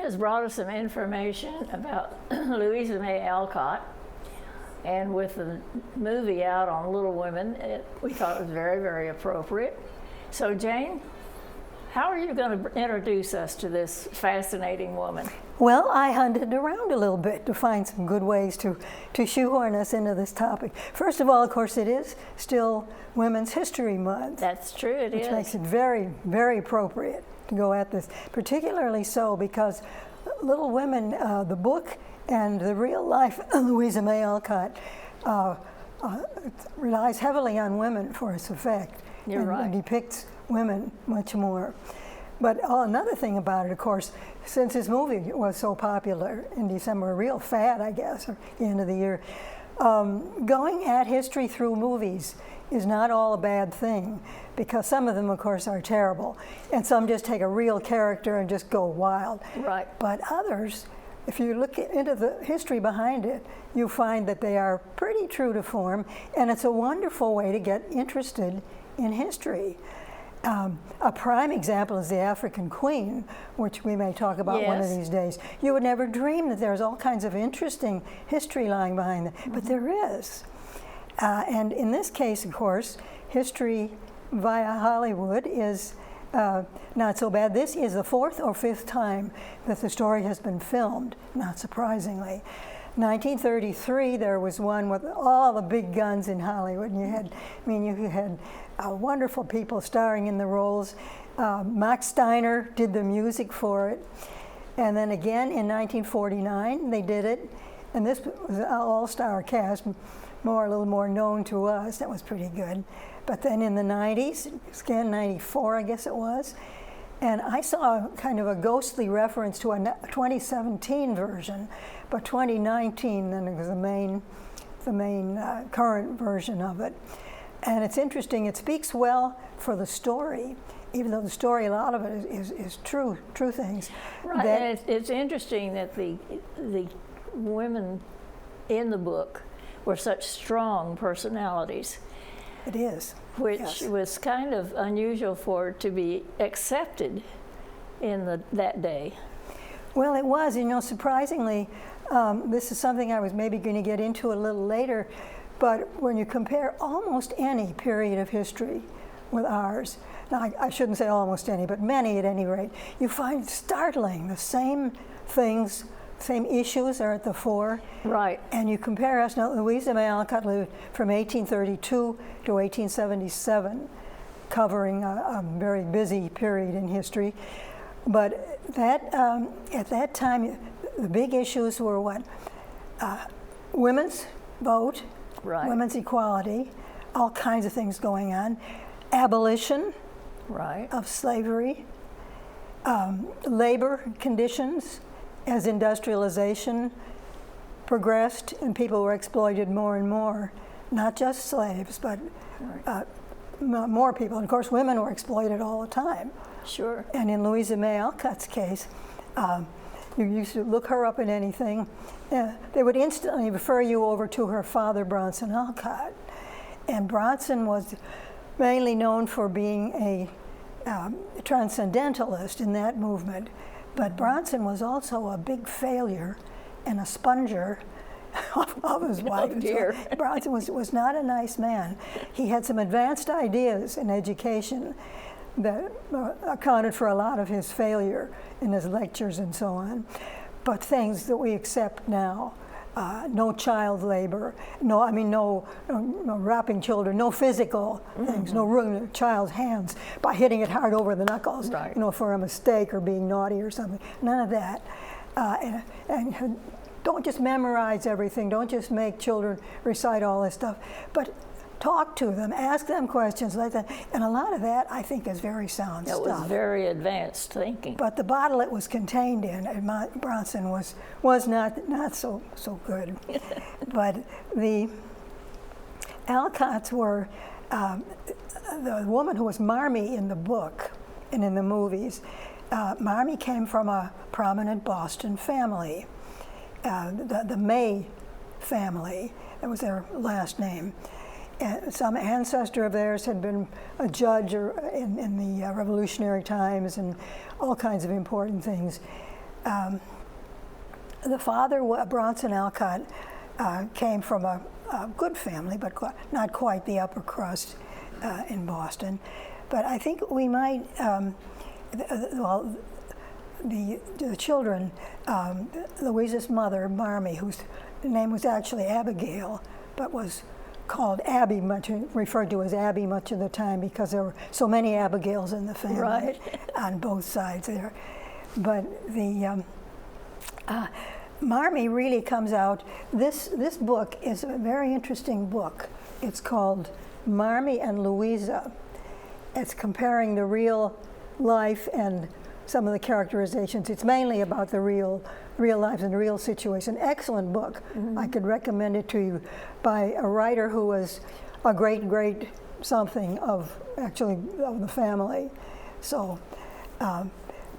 has brought us some information about Louisa May Alcott, and with the movie out on Little Women, we thought it was very, very appropriate. So Jane, how are you going to introduce us to this fascinating woman? Well, I hunted around a little bit to find some good ways to shoehorn us into this topic. First of all, of course, it is still Women's History Month. That's true, it is. Which makes it very, very appropriate to go at this, particularly so because Little Women, the book, and the real life Louisa May Alcott relies heavily on women for its effect. You're right. And depicts women much more. But another thing about it, of course, since this movie was so popular in December, a real fad, I guess, or the end of the year, going at history through movies is not all a bad thing, because some of them, of course, are terrible, and some just take a real character and just go wild. Right. But others, if you look into the history behind it, you find that they are pretty true to form, and it's a wonderful way to get interested in history. A prime example is the African Queen, which we may talk about one of these days. You would never dream that there's all kinds of interesting history lying behind that, but there is. And in this case, of course, history via Hollywood is not so bad. This is the 4th or 5th time that the story has been filmed, not surprisingly. 1933, there was one with all the big guns in Hollywood. And you had wonderful people starring in the roles. Max Steiner did the music for it. And then again in 1949, they did it. And this was an all-star cast, a little more known to us. That was pretty good. But then in the 90s, again, 94, I guess it was, and I saw kind of a ghostly reference to a 2017 version, but 2019 then it was the main current version of it. And it's interesting, it speaks well for the story, even though the story, a lot of it is true things. Right, and it's interesting that the women in the book were such strong personalities. It is. Which was kind of unusual for it to be accepted in that day. Well, it was, surprisingly, this is something I was maybe going to get into a little later, but when you compare almost any period of history with ours, now I shouldn't say almost any, but many at any rate, you find startling the same things, same issues are at the fore. Right. And you compare us, now Louisa May Alcott lived from 1832 to 1877, covering a very busy period in history. But that at that time, the big issues were what? Women's vote, right. Women's equality, all kinds of things going on. Abolition right. of slavery, labor conditions, as industrialization progressed and people were exploited more and more, not just slaves, but more people. And of course, women were exploited all the time. Sure. And in Louisa May Alcott's case, you used to look her up in anything, they would instantly refer you over to her father, Bronson Alcott. And Bronson was mainly known for being a transcendentalist in that movement. But Bronson was also a big failure and a sponger of his wife. Oh dear. So Bronson was not a nice man. He had some advanced ideas in education that accounted for a lot of his failure in his lectures and so on. But things that we accept now, no child labor, no wrapping children, no physical things, no ruining a child's hands by hitting it hard over the knuckles, right. For a mistake or being naughty or something. None of that. And don't just memorize everything. Don't just make children recite all this stuff, but talk to them, ask them questions like that. And a lot of that, I think, is very sound stuff. It was very advanced thinking. But the bottle it was contained in, Bronson, was not so good. But the Alcotts were, the woman who was Marmee in the book and in the movies, Marmee came from a prominent Boston family, the May family. That was their last name. And some ancestor of theirs had been a judge in the Revolutionary times and all kinds of important things. The father, Bronson Alcott, came from a good family, but not quite the upper crust in Boston. But I think we might, the children, Louisa's mother, Marmee, whose name was actually Abigail, but was called Abby, referred to as Abby much of the time because there were so many Abigails in the family, right, on both sides there. But the Marmee really comes out. This book is a very interesting book. It's called Marmee and Louisa. It's comparing the real life and some of the characterizations. It's mainly about the real lives and the real situation. Excellent book. Mm-hmm. I could recommend it to you, by a writer who was a great something of the family. So,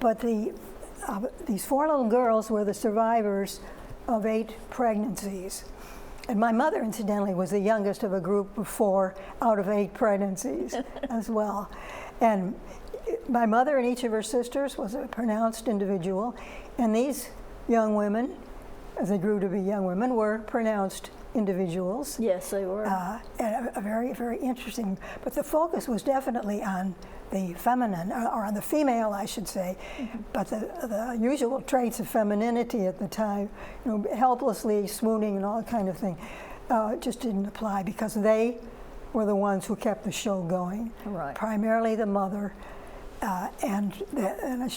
but these 4 little girls were the survivors of 8 pregnancies. And my mother, incidentally, was the youngest of a group of 4 out of 8 pregnancies as well. And my mother and each of her sisters was a pronounced individual, and these young women, as they grew to be young women, were pronounced individuals. Yes, they were. And a very interesting, but the focus was definitely on the feminine, or on the female, I should say, mm-hmm. But the usual traits of femininity at the time, helplessly swooning and all that kind of thing, just didn't apply, because they were the ones who kept the show going. Right. Primarily the mother, and as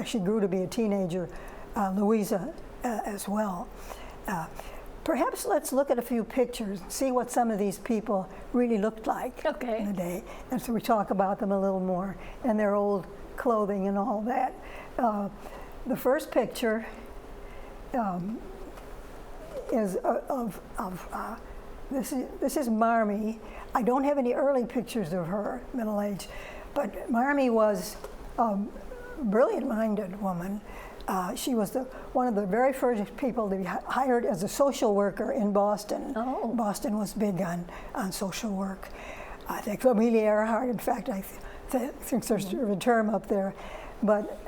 she grew to be a teenager, Louisa as well. Perhaps let's look at a few pictures and see what some of these people really looked like in the day. And so we talk about them a little more, and their old clothing and all that. The first picture is this is Marmee. I don't have any early pictures of her, middle age, but Marmee was a brilliant-minded woman. She was one of the very first people to be hired as a social worker in Boston. Oh. Boston was big on social work. I think Amelia Earhart, in fact, I think there's a term up there. But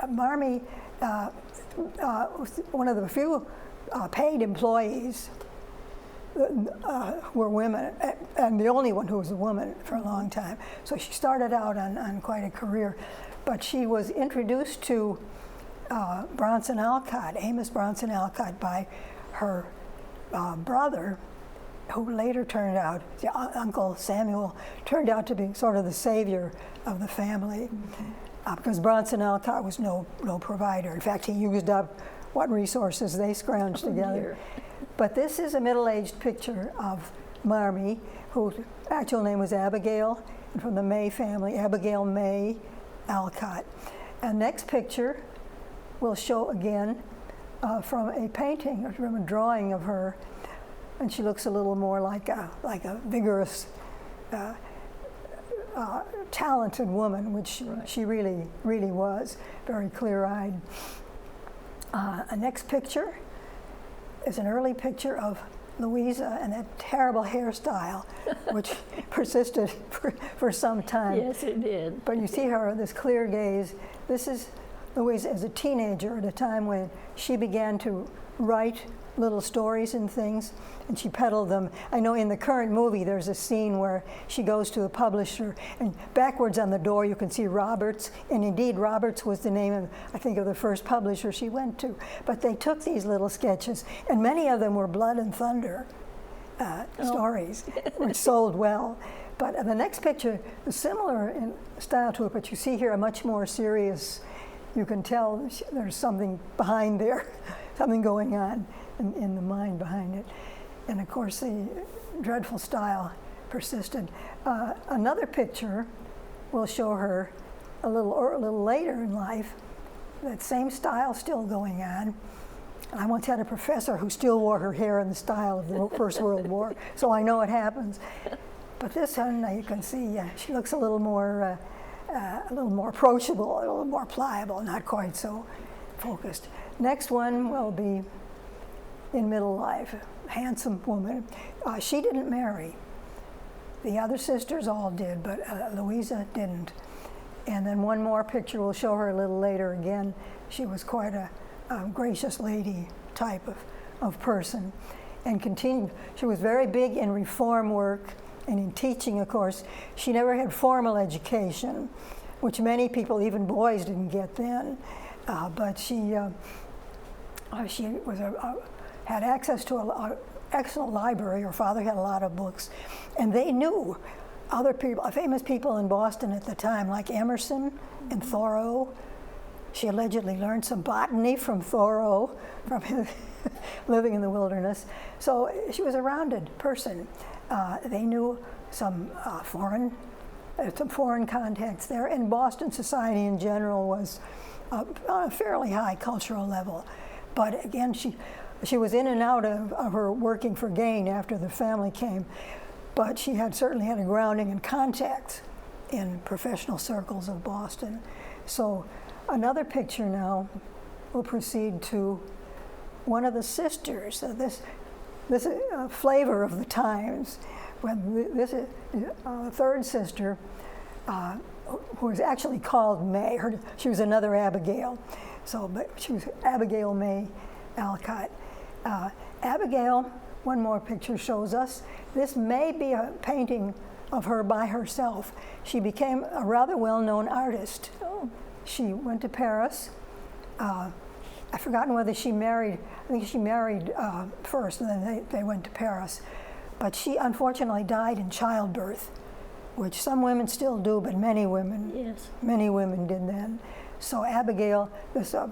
Marmee was one of the few paid employees were women, and the only one who was a woman for a long time. So she started out on quite a career. But she was introduced to Bronson Alcott, Amos Bronson Alcott, by her brother, who later turned out, Uncle Samuel, turned out to be sort of the savior of the family, mm-hmm. Because Bronson Alcott was no provider. In fact, he used up what resources they scrounged together. But this is a middle-aged picture of Marmee, whose actual name was Abigail, and from the May family, Abigail May Alcott. And next picture will show again from a painting or from a drawing of her, and she looks a little more like a vigorous, talented woman, which she really was, very clear-eyed. A next picture is an early picture of Louisa and that terrible hairstyle, which persisted for some time. Yes, it did. But you see her, this clear gaze. This is Louisa as a teenager, at a time when she began to write little stories and things, and she peddled them. I know in the current movie there's a scene where she goes to a publisher, and backwards on the door you can see Roberts, and indeed Roberts was the name of, I think, of the first publisher she went to. But they took these little sketches, and many of them were blood and thunder stories, which sold well. But the next picture is similar in style to it, but you see here a much more serious, you can tell there's something behind there, something going on in the mind behind it. And of course the dreadful style persisted. Another picture will show her a little later in life, that same style still going on. I once had a professor who still wore her hair in the style of the First World War, so I know it happens. But this one, you can see she looks a little more approachable, a little more pliable, not quite so focused. Next one will be in middle life, a handsome woman. She didn't marry. The other sisters all did, but Louisa didn't. And then one more picture will show her a little later again, she was quite a gracious lady type of person, and continued. She was very big in reform work and in teaching, of course. She never had formal education, which many people, even boys, didn't get then. But she was had access to an excellent library. Her father had a lot of books, and they knew other people, famous people in Boston at the time, like Emerson and Thoreau. She allegedly learned some botany from Thoreau, from his living in the wilderness. So she was a rounded person. They knew some foreign contacts there, and Boston society in general was on a fairly high cultural level. But again, she was in and out of her working for gain after the family came, but she certainly had a grounding in contacts in professional circles of Boston. So another picture now, we'll proceed to one of the sisters. So this is a flavor of the times. When this is a third sister, who was actually called May. She was another Abigail. But she was Abigail May Alcott. Abigail, one more picture shows us, this may be a painting of her by herself. She became a rather well-known artist. She went to Paris. I've forgotten whether she married, I think she married first, and then they went to Paris. But she unfortunately died in childbirth, which some women still do, but many women did then. So Abigail, this a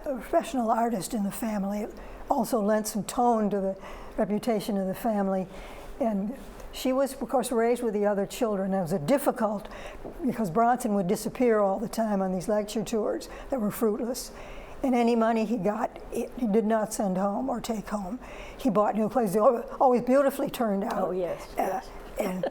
professional artist in the family, also lent some tone to the reputation of the family. And she was, of course, raised with the other children. It was difficult because Bronson would disappear all the time on these lecture tours that were fruitless. And any money he got, he did not send home or take home. He bought new clothes. They always beautifully turned out. Oh, yes. And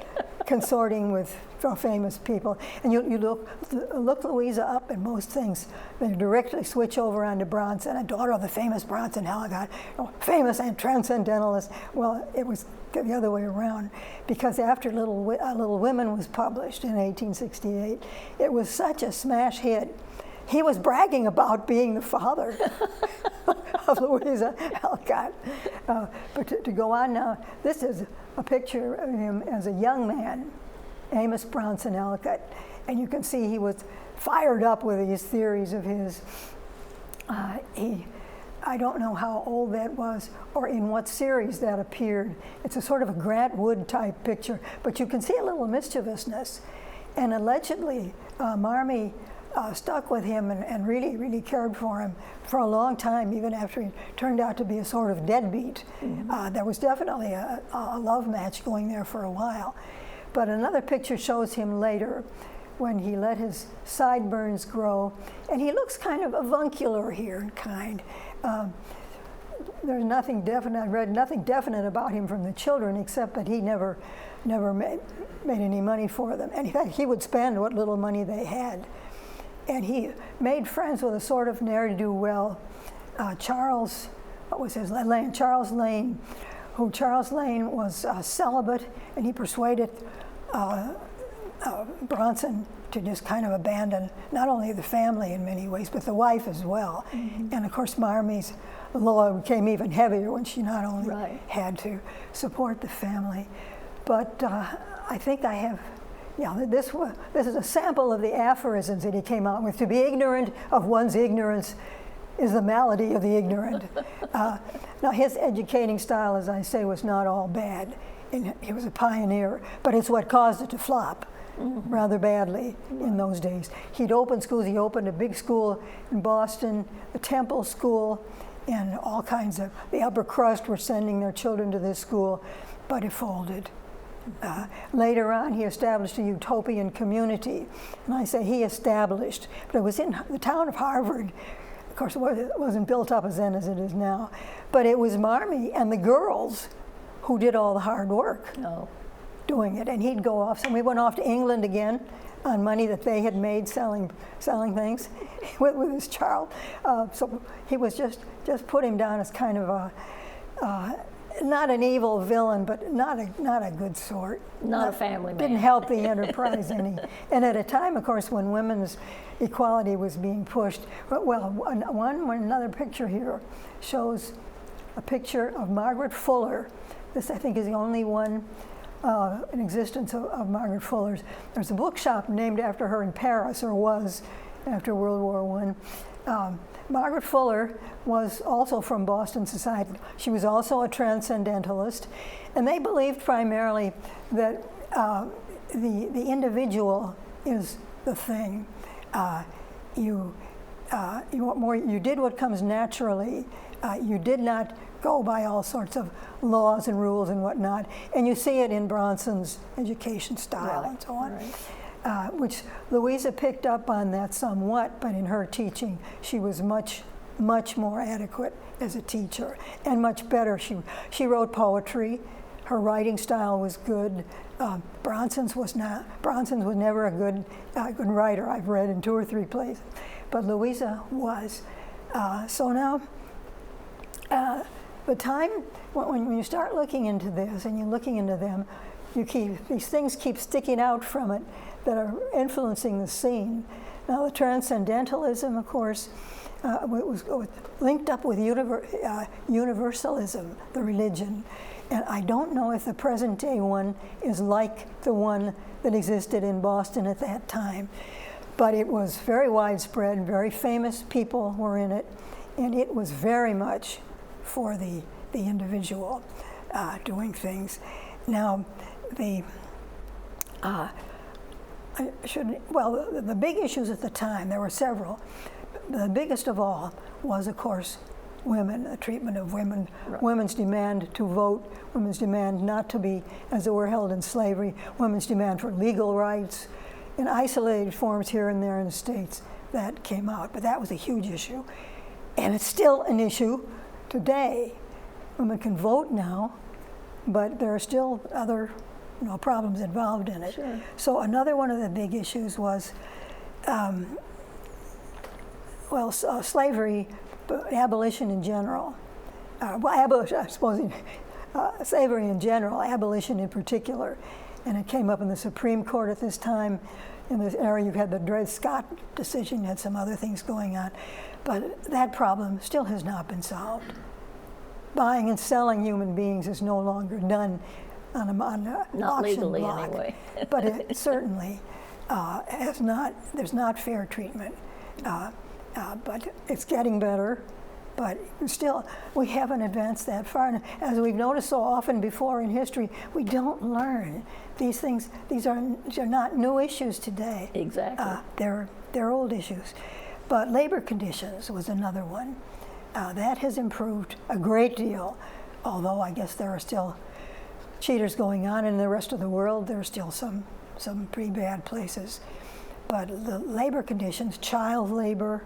consorting with famous people. And you look Louisa up in most things. They directly switch over onto Bronson, a daughter of the famous Bronson Alcott, famous and transcendentalist. Well, it was the other way around, because after Little Women was published in 1868, it was such a smash hit. He was bragging about being the father of Louisa Alcott. But to go on now, this is a picture of him as a young man, Amos Bronson Alcott, and you can see he was fired up with these theories of his. I don't know how old that was or in what series that appeared. It's a sort of a Grant Wood type picture, but you can see a little mischievousness. And allegedly, Marmee stuck with him and really, really cared for him for a long time, even after he turned out to be a sort of deadbeat. There was definitely a love match going there for a while. But another picture shows him later when he let his sideburns grow, and he looks kind of avuncular here in kind. There's nothing definite, I read nothing definite about him from the children, except that he never made any money for them. And in fact, he would spend what little money they had. And he made friends with a sort of ne'er-do-well, Charles, what was his name? Charles Lane, who Charles Lane was celibate, and he persuaded Bronson to just kind of abandon not only the family in many ways, but the wife as well. And of course, Marmee's law became even heavier when she not only had to support the family, but I think I have. Yeah, this is a sample of the aphorisms that he came out with. To be ignorant of one's ignorance is the malady of the ignorant. Now, his educating style, as I say, was not all bad. He was a pioneer, but it's what caused it to flop rather badly in those days. He'd opened schools. He opened a big school in Boston, the Temple School, and all kinds of, the upper crust were sending their children to this school, but it folded. Later on, he established a utopian community. And I say he established, but it was in the town of Harvard. Of course, it wasn't built up as then as it is now. But it was Marmee and the girls who did all the hard work doing it. And he'd go off. So we went off to England again on money that they had made selling things with his child. So he was just put him down as kind of not an evil villain, but not a good sort. Not a family man. Didn't help the enterprise any. And at a time, of course, when women's equality was being pushed. Well, another picture here shows a picture of Margaret Fuller. This, I think, is the only one in existence of Margaret Fuller's. There's a bookshop named after her in Paris, or was after World War I. Margaret Fuller was also from Boston society. She was also a transcendentalist, and they believed primarily that the individual is the thing. You did what comes naturally. You did not go by all sorts of laws and rules and whatnot, and you see it in Bronson's education style and so on. Right. Which Louisa picked up on that somewhat, but in her teaching, she was much more adequate as a teacher and much better. She wrote poetry. Her writing style was good. Bronson's was not. Bronson's was never a good writer. I've read in 2 or 3 places, but Louisa was. So now, the time when you start looking into this and you're looking into them, these things keep sticking out from it that are influencing the scene. Now, the transcendentalism, of course, was linked up with universalism, the religion. And I don't know if the present day one is like the one that existed in Boston at that time. But it was very widespread, very famous people were in it, and it was very much for the individual doing things. Now, the big issues at the time, there were several. The biggest of all was, of course, women, the treatment of women, right. Women's demand to vote, women's demand not to be, as it were, held in slavery, women's demand for legal rights, in isolated forms here and there in the States that came out. But that was a huge issue. And it's still an issue today. Women can vote now, but there are still other problems involved in it. Sure. So another one of the big issues was, slavery, but abolition in general. Slavery in general, abolition in particular. And it came up in the Supreme Court at this time. In this area, you had the Dred Scott decision, you had some other things going on. But that problem still has not been solved. Buying and selling human beings is no longer done on an not auction legally block. Anyway. But it certainly there's not fair treatment. But it's getting better. But still, we haven't advanced that far. And as we've noticed so often before in history, we don't learn these things. These are not new issues today. Exactly. They're old issues. But labor conditions was another one. That has improved a great deal, although I guess there are still cheaters going on in the rest of the world. There are still some pretty bad places. But the labor conditions, child labor,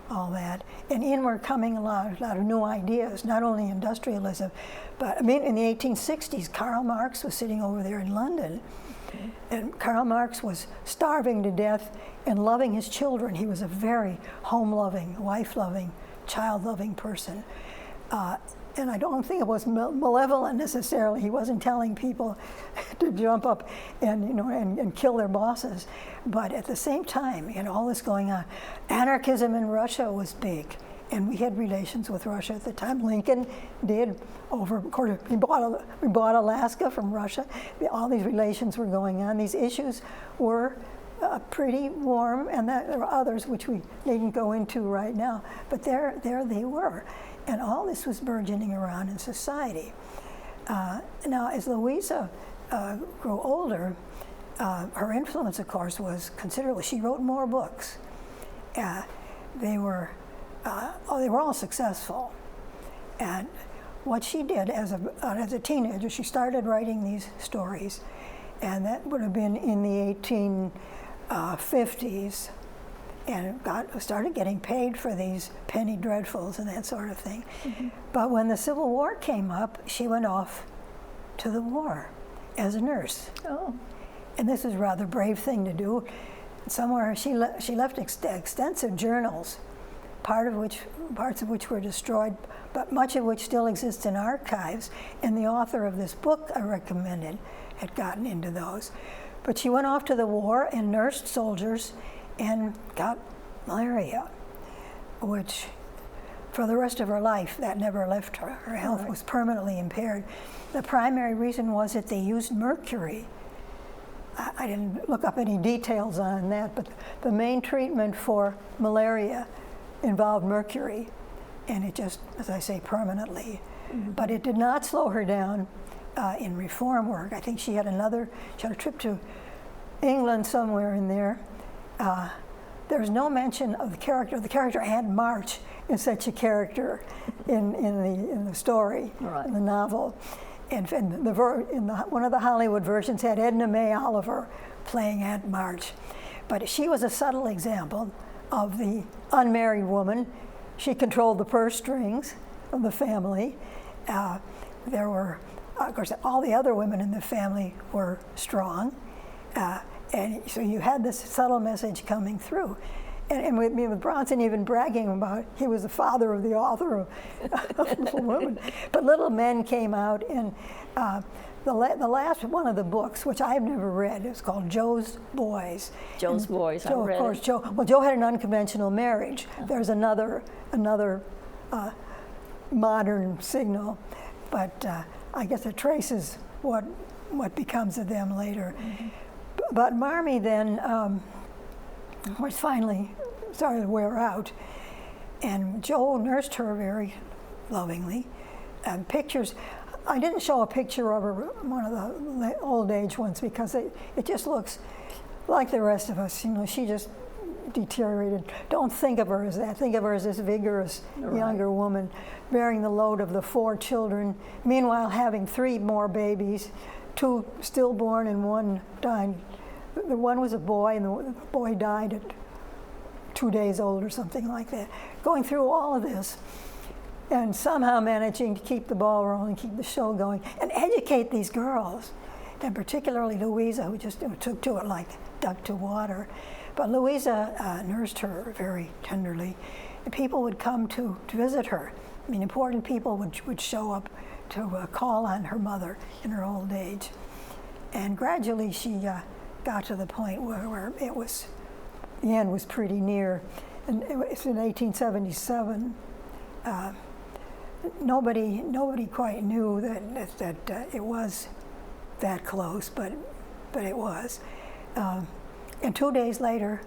all that. And in were coming a lot of new ideas, not only industrialism, but I mean, in the 1860s, Karl Marx was sitting over there in London. Okay. And Karl Marx was starving to death and loving his children. He was a very home-loving, wife-loving, child-loving person. And I don't think it was malevolent necessarily. He wasn't telling people to jump up and kill their bosses. But at the same time, all this going on, anarchism in Russia was big. And we had relations with Russia at the time. Lincoln did he bought Alaska from Russia. All these relations were going on. These issues were pretty warm, and there were others which we needn't go into right now. But there they were. And all this was burgeoning around in society. Now, as Louisa grew older, her influence, of course, was considerable. She wrote more books. They were all successful. And what she did as a teenager, she started writing these stories, and that would have been in the 1850s. And started getting paid for these penny dreadfuls and that sort of thing. Mm-hmm. But when the Civil War came up, she went off to the war as a nurse. Oh. And this is a rather brave thing to do. Somewhere she left extensive journals parts of which were destroyed, but much of which still exists in archives. And the author of this book I recommended had gotten into those. But she went off to the war and nursed soldiers and got malaria, which for the rest of her life, that never left her. Her health was permanently impaired. The primary reason was that they used mercury. I didn't look up any details on that, but the main treatment for malaria involved mercury, and it just, as I say, permanently. But it did not slow her down in reform work. I think she had a trip to England somewhere in there. There's no mention of the character. The character Aunt March is such a character in the story, in the novel. And one of the Hollywood versions had Edna May Oliver playing Aunt March. But she was a subtle example of the unmarried woman. She controlled the purse strings of the family. There were, of course, all the other women in the family were strong. And so you had this subtle message coming through. And with Bronson even bragging about he was the father of the author of Little Women. But Little Men came out, and the last one of the books, which I've never read, is called Joe's Boys. Joe's Boys, I read of course, it. Joe had an unconventional marriage. There's another modern signal, but I guess it traces what becomes of them later. But Marmee then was finally started to wear out, and Joe nursed her very lovingly. And pictures, I didn't show a picture of her, one of the old age ones, because it just looks like the rest of us. You know, she just deteriorated. Don't think of her as that. Think of her as this vigorous younger woman, bearing the load of the 4 children, meanwhile having 3 more babies, 2 stillborn and 1 died. The one was a boy, and the boy died at 2 days old or something like that. Going through all of this and somehow managing to keep the ball rolling, keep the show going, and educate these girls, and particularly Louisa, who just took to it like duck to water. But Louisa nursed her very tenderly. And people would come to visit her. I mean, important people would show up to call on her mother in her old age. And gradually she got to the point where it was, the end was pretty near. And it was in 1877. Nobody quite knew that it was that close, but it was. And 2 days later,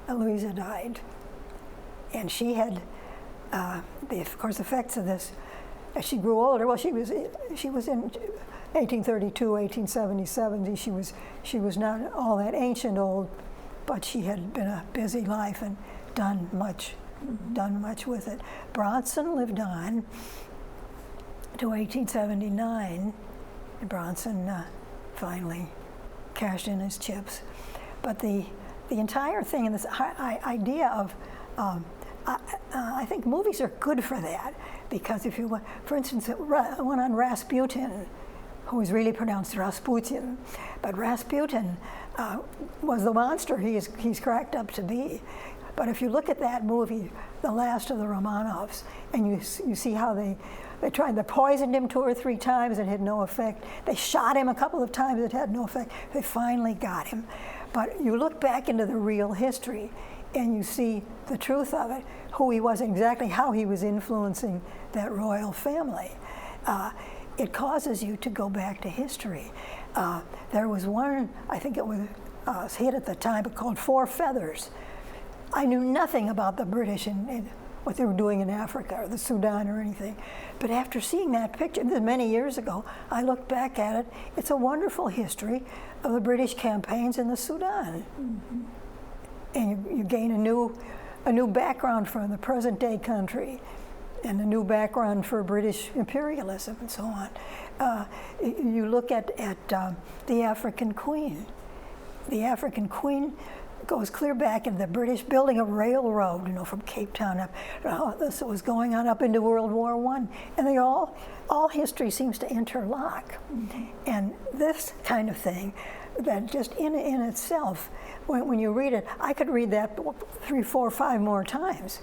Louisa died. And she had, of course, effects of this as she grew older. Well, she was in 1832, 1877. She was not all that ancient old, but she had been a busy life and done much with it. Bronson lived on to 1879. Bronson finally cashed in his chips. But the entire thing, and this idea of, I think movies are good for that, because if you, for instance, one on Rasputin, who is really pronounced Rasputin, but Rasputin was the monster he's cracked up to be. But if you look at that movie, The Last of the Romanovs, and you see how they poisoned him 2 or 3 times, it had no effect. They shot him a couple of times, it had no effect. They finally got him. But you look back into the real history, and you see the truth of it, who he was, exactly how he was influencing that royal family. It causes you to go back to history. There was one, I think it was hit at the time, but called Four Feathers. I knew nothing about the British and what they were doing in Africa or the Sudan or anything. But after seeing that picture, many years ago, I looked back at it. It's a wonderful history of the British campaigns in the Sudan. Mm-hmm. And you gain a new background from the present day country, and a new background for British imperialism and so on. You look at the African Queen. The African Queen goes clear back into the British building a railroad, from Cape Town up. This was going on up into World War I, and they all history seems to interlock. Mm-hmm. And this kind of thing, that just in itself, when you read it, I could read that 3, 4, 5 more times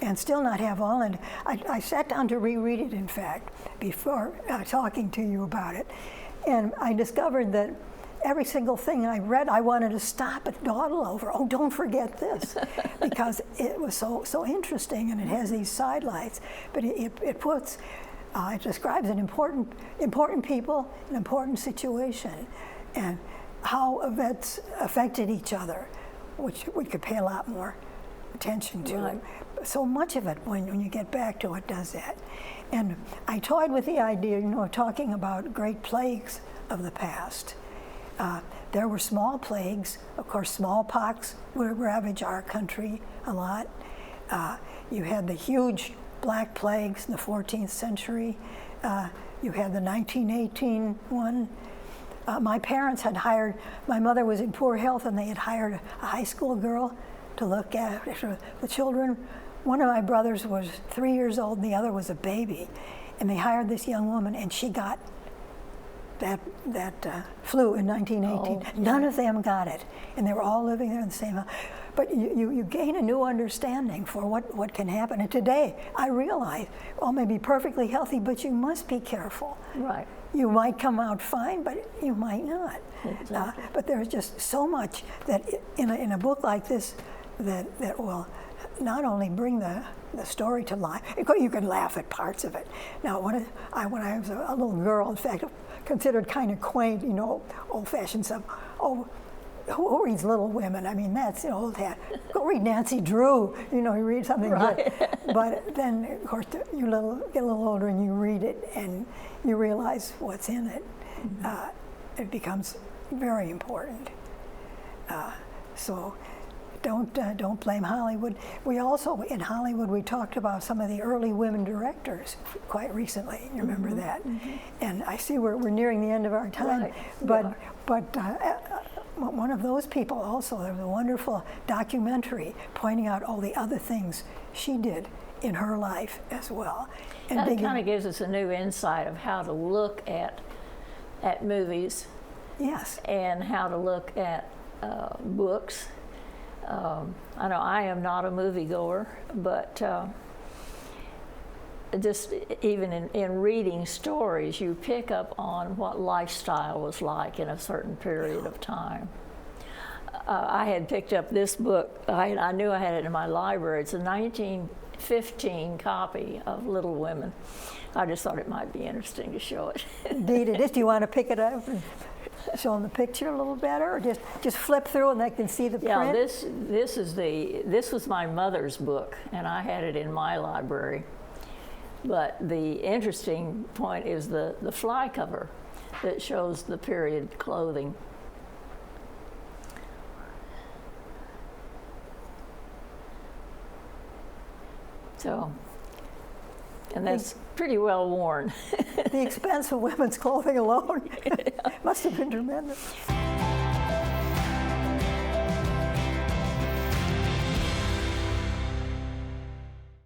and still not have all. And I sat down to reread it, in fact, before talking to you about it. And I discovered that every single thing I read, I wanted to stop and dawdle over. Oh, don't forget this, because it was so interesting, and it has these sidelights. But it puts, it describes an important people, an important situation, and how events affected each other, which we could pay a lot more attention to. Right. So much of it, when you get back to it, does that. And I toyed with the idea, of talking about great plagues of the past. There were small plagues. Of course, smallpox would ravage our country a lot. You had the huge Black Plagues in the 14th century. You had the 1918 one. My parents had hired, my mother was in poor health, and they had hired a high school girl to look after the children. One of my brothers was 3 years old, and the other was a baby. And they hired this young woman, and she got that flu in 1918. Oh. None of them got it, and they were all living there in the same house. But you gain a new understanding for what can happen. And today, I realize, all may be perfectly healthy, but you must be careful. Right. You might come out fine, but you might not. Exactly. But there's just so much that in a book like this that will not only bring the story to life. You can laugh at parts of it. Now, when I was a little girl, in fact, considered kind of quaint, old-fashioned stuff. Oh, who reads Little Women? I mean, that's old hat. Go read Nancy Drew. You read something right. good. But then, of course, you get a little older and you read it and you realize what's in it. Mm-hmm. It becomes very important. So don't blame Hollywood. We also, in Hollywood, we talked about some of the early women directors quite recently. You remember that? Mm-hmm. And I see we're nearing the end of our time. Right. But one of those people also, there was a wonderful documentary pointing out all the other things she did in her life as well. And that kind of gives us a new insight of how to look at movies. Yes. And how to look at books. I know I am not a moviegoer, but just even in reading stories, you pick up on what lifestyle was like in a certain period of time. I had picked up this book. I knew I had it in my library. It's a 1915 copy of Little Women. I just thought it might be interesting to show it. Indeed it is. Do you want to pick it up and show them the picture a little better, or just flip through and they can see the print? Yeah, this was my mother's book, and I had it in my library. But the interesting point is the fly cover that shows the period clothing. So, and that's pretty well worn. The expense of women's clothing alone must have been tremendous.